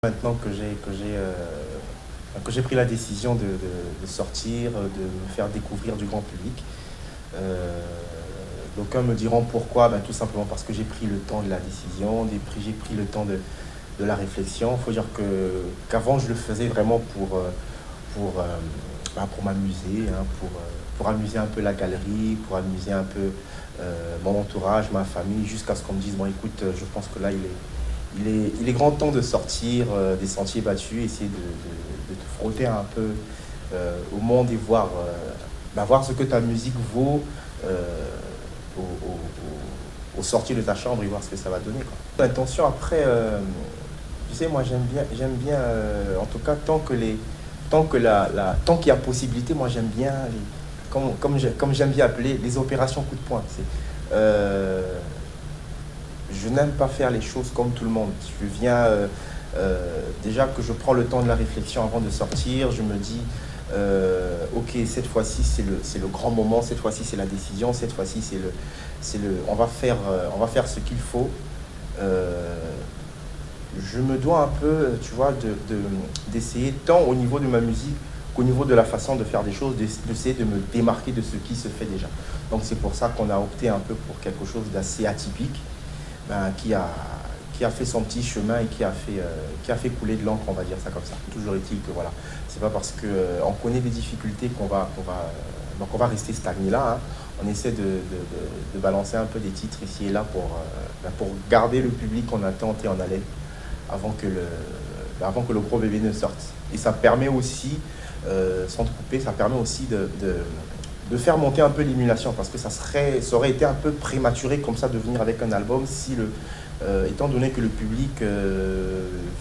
Maintenant que j'ai pris la décision de sortir, de me faire découvrir du grand public, euh, d'aucuns me diront pourquoi. Ben, tout simplement parce que j'ai pris le temps de la décision, j'ai pris le temps de la réflexion. Il faut dire qu'avant, je le faisais vraiment pour, euh, pour m'amuser, hein, pour amuser un peu la galerie, pour amuser un peu mon entourage, ma famille, jusqu'à ce qu'on me dise, bon écoute, je pense que là, il est grand temps de sortir des sentiers battus, essayer de te frotter un peu au monde et voir ce que ta musique vaut au, au sortir de ta chambre et voir ce que ça va donner, quoi. L'intention après, tu sais, moi j'aime bien en tout cas, tant qu'il y a possibilité, moi j'aime bien, comme j'aime bien appeler, les opérations coup de poing. Je n'aime pas faire les choses comme tout le monde. Déjà que je prends le temps de la réflexion avant de sortir, je me dis, ok, cette fois-ci c'est le grand moment, cette fois-ci c'est la décision, cette fois-ci on va faire ce qu'il faut. Euh, je me dois un peu, tu vois, d'essayer tant au niveau de ma musique qu'au niveau de la façon de faire des choses, d'essayer de me démarquer de ce qui se fait déjà. Donc c'est pour ça qu'on a opté un peu pour quelque chose d'assez atypique, ben, qui a fait son petit chemin et qui a fait couler de l'encre, on va dire ça comme ça. Toujours est-il que voilà, c'est pas parce que on connaît des difficultés donc on va rester stagné là, hein. On essaie de balancer un peu des titres ici et là pour garder le public qu'on a tant et en haleine avant que le gros bébé ne sorte. Et ça permet aussi, sans te couper, ça permet aussi de faire monter un peu l'émulation, parce que ça aurait été un peu prématuré comme ça de venir avec un album si étant donné que le public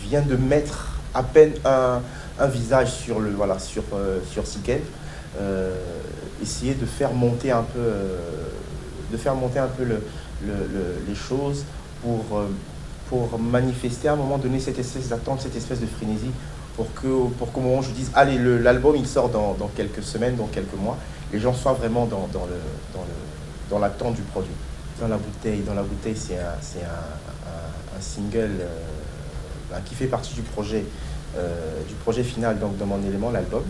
vient de mettre à peine un visage sur Siken, essayer de faire monter un peu, les choses pour, euh, pour manifester à un moment donné cette espèce d'attente, cette espèce de frénésie, pour qu'au moment où je dise, allez, l'album il sort dans quelques semaines, dans quelques mois, les gens soient vraiment dans l'attente du produit. Dans la bouteille, un single qui fait partie du projet final, donc de mon élément, l'album,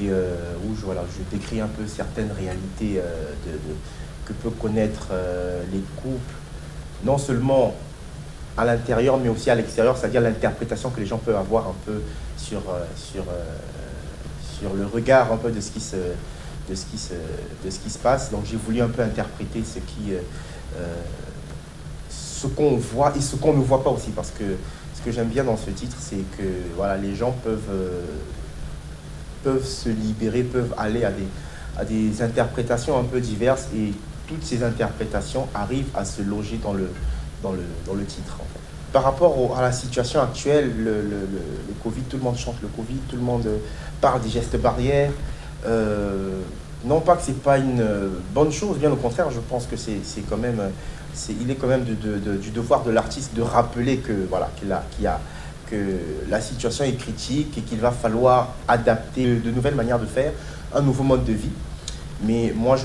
et où je décris un peu certaines réalités que peut connaître les couples, non seulement à l'intérieur, mais aussi à l'extérieur, c'est-à-dire l'interprétation que les gens peuvent avoir un peu sur le regard un peu de ce qui se passe. Donc j'ai voulu un peu interpréter ce qu'on voit et ce qu'on ne voit pas aussi, parce que ce que j'aime bien dans ce titre, c'est que voilà, les gens peuvent se libérer, peuvent aller à des interprétations un peu diverses, et toutes ces interprétations arrivent à se loger dans le titre, en fait. Par rapport à la situation actuelle, le Covid, tout le monde chante le Covid, tout le monde parle des gestes barrières. Non pas que c'est pas une bonne chose, bien au contraire, je pense que c'est quand même, il est quand même du devoir de l'artiste de rappeler que voilà, que la situation est critique et qu'il va falloir adapter de nouvelles manières de faire, un nouveau mode de vie. Mais moi, en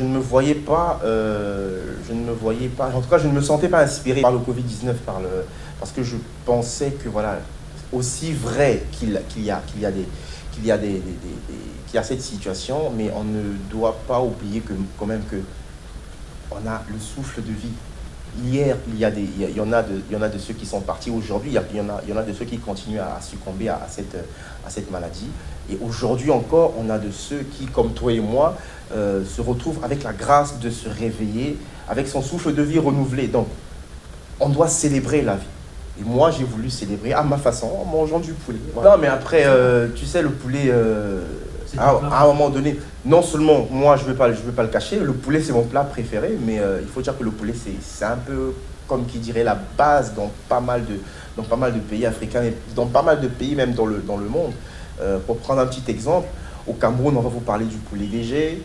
tout cas, je ne me sentais pas inspiré par le Covid-19, parce que je pensais que, voilà, aussi vrai qu'il y a cette situation, mais on ne doit pas oublier quand même que on a le souffle de vie. Hier, il y en a de ceux qui sont partis. Aujourd'hui, il y en a de ceux qui continuent à succomber à cette maladie. Et aujourd'hui encore, on a de ceux qui, comme toi et moi, se retrouvent avec la grâce de se réveiller, avec son souffle de vie renouvelé. Donc, on doit célébrer la vie. Et moi, j'ai voulu célébrer à ma façon, en mangeant du poulet. Voilà. Non, mais après, tu sais, le poulet, à un moment donné, non seulement, moi, je ne veux pas le cacher, le poulet, c'est mon plat préféré, mais il faut dire que le poulet, c'est un peu, comme qui dirait, la base dans pas mal de pays africains, et dans pas mal de pays, même dans le monde. Pour prendre un petit exemple, au Cameroun, on va vous parler du poulet DG.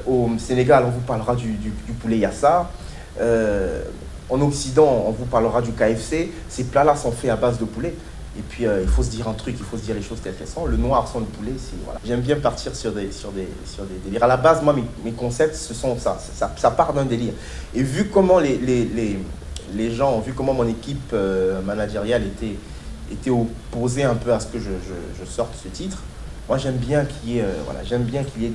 Au Sénégal, on vous parlera du poulet Yassa. En Occident, on vous parlera du KFC. Ces plats-là sont faits à base de poulet. Et puis, il faut se dire un truc, il faut se dire les choses telles qu'elles sont. Le noir sans le poulet, voilà. J'aime bien partir sur des délires. À la base, moi, mes concepts, ce sont ça. Ça part d'un délire. Et vu comment les gens, vu comment mon équipe managériale était opposé un peu à ce que je sorte ce titre. Moi, j'aime bien qu'il y ait, voilà, j'aime bien qu'il y ait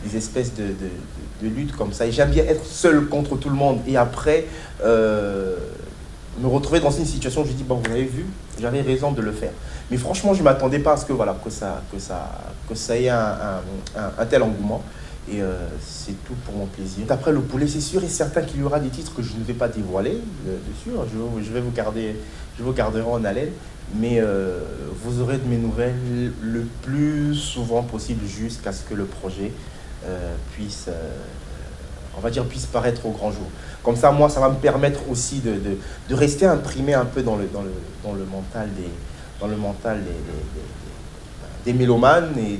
des espèces de luttes comme ça. Et j'aime bien être seul contre tout le monde. Et après, me retrouver dans une situation où je dis, bon, vous avez vu, j'avais raison de le faire. Mais franchement, je ne m'attendais pas à ce que, voilà, que ça ait un tel engouement. Et c'est tout pour mon plaisir. Après le poulet, c'est sûr et certain qu'il y aura des titres que je ne vais pas dévoiler, dessus. Je vais vous garder en haleine. Mais vous aurez de mes nouvelles le plus souvent possible jusqu'à ce que le projet puisse paraître au grand jour. Comme ça, moi, ça va me permettre aussi de rester imprimé un peu dans le mental des mélomanes et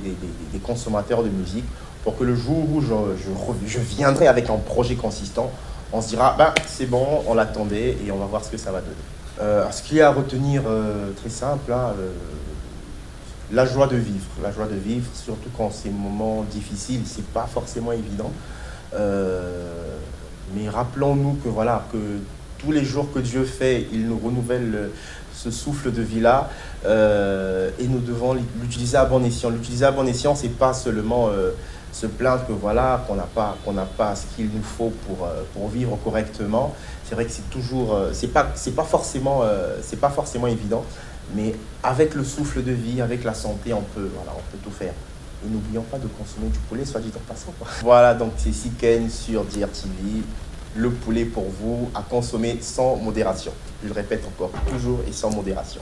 des consommateurs de musique, pour que le jour où je viendrai avec un projet consistant, on se dira, bah, c'est bon, on l'attendait et on va voir ce que ça va donner. Ce qu'il y a à retenir, très simple, hein, la joie de vivre, surtout quand c'est un moment difficile, c'est pas forcément évident. Mais rappelons-nous que voilà, que tous les jours que Dieu fait, il nous renouvelle ce souffle de vie-là, et nous devons l'utiliser à bon escient. L'utiliser à bon escient, c'est pas seulement se plaindre que voilà, qu'on n'a pas ce qu'il nous faut pour vivre correctement. C'est vrai que c'est toujours, c'est pas forcément évident, mais avec le souffle de vie, avec la santé, on peut tout faire. Et n'oublions pas de consommer du poulet, soit dit en passant, quoi. Voilà, donc c'est Siken sur DRTV. Le poulet pour vous, à consommer sans modération. Je le répète encore, toujours et sans modération.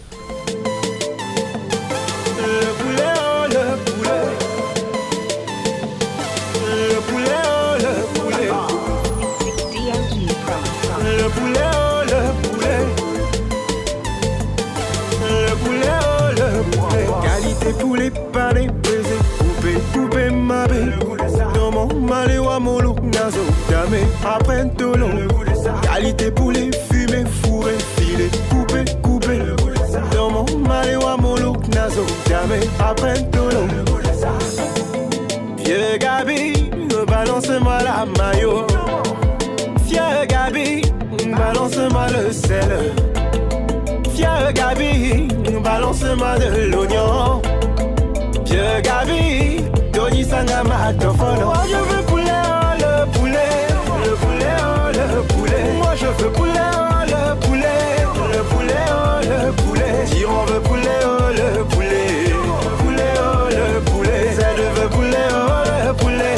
Le poulet, oh, le poulet. Le poulet, oh, le poulet. Le poulet, oh, le poulet. Le poulet, oh, le poulet. Qualité poulet, pas des baisers. Coupé, ma belle. Dans mon malé ou à mon look, nazo. Dame, après tout long. Qualité poulet, fumé, fourré, filet. Coupé. Dans mon malé ou à mon look, nazo. Dame, après tout long. Vieux Gabi, balance-moi la maillot. Vieux Gabi, balance-moi le sel. Vieux Gabi, balance-moi de l'oignon. Vieux Gabi, Tony Sangama, Tofolo. Moi je veux poulet, oh, le poulet. Le poulet, oh, le poulet. Moi je veux poulet, oh, le poulet. Le poulet, oh, le poulet. Si on veut poulet, oh, le poulet. Poulet, oh, le poulet. Je veux poulet, oh, le poulet.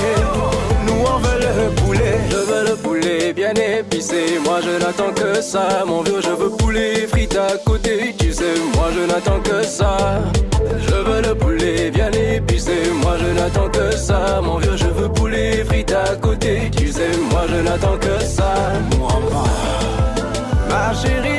Nous on veut le poulet. Je veux le poulet bien épicé. Moi je n'attends que ça. Mon vieux, je veux poulet frites à côté. Tu sais, moi je n'attends que ça. Je veux le poulet bien épicé. Moi je n'attends que ça. Mon vieux, je veux poulet frites à côté. Tu sais, moi je n'attends que ça. Ma chérie.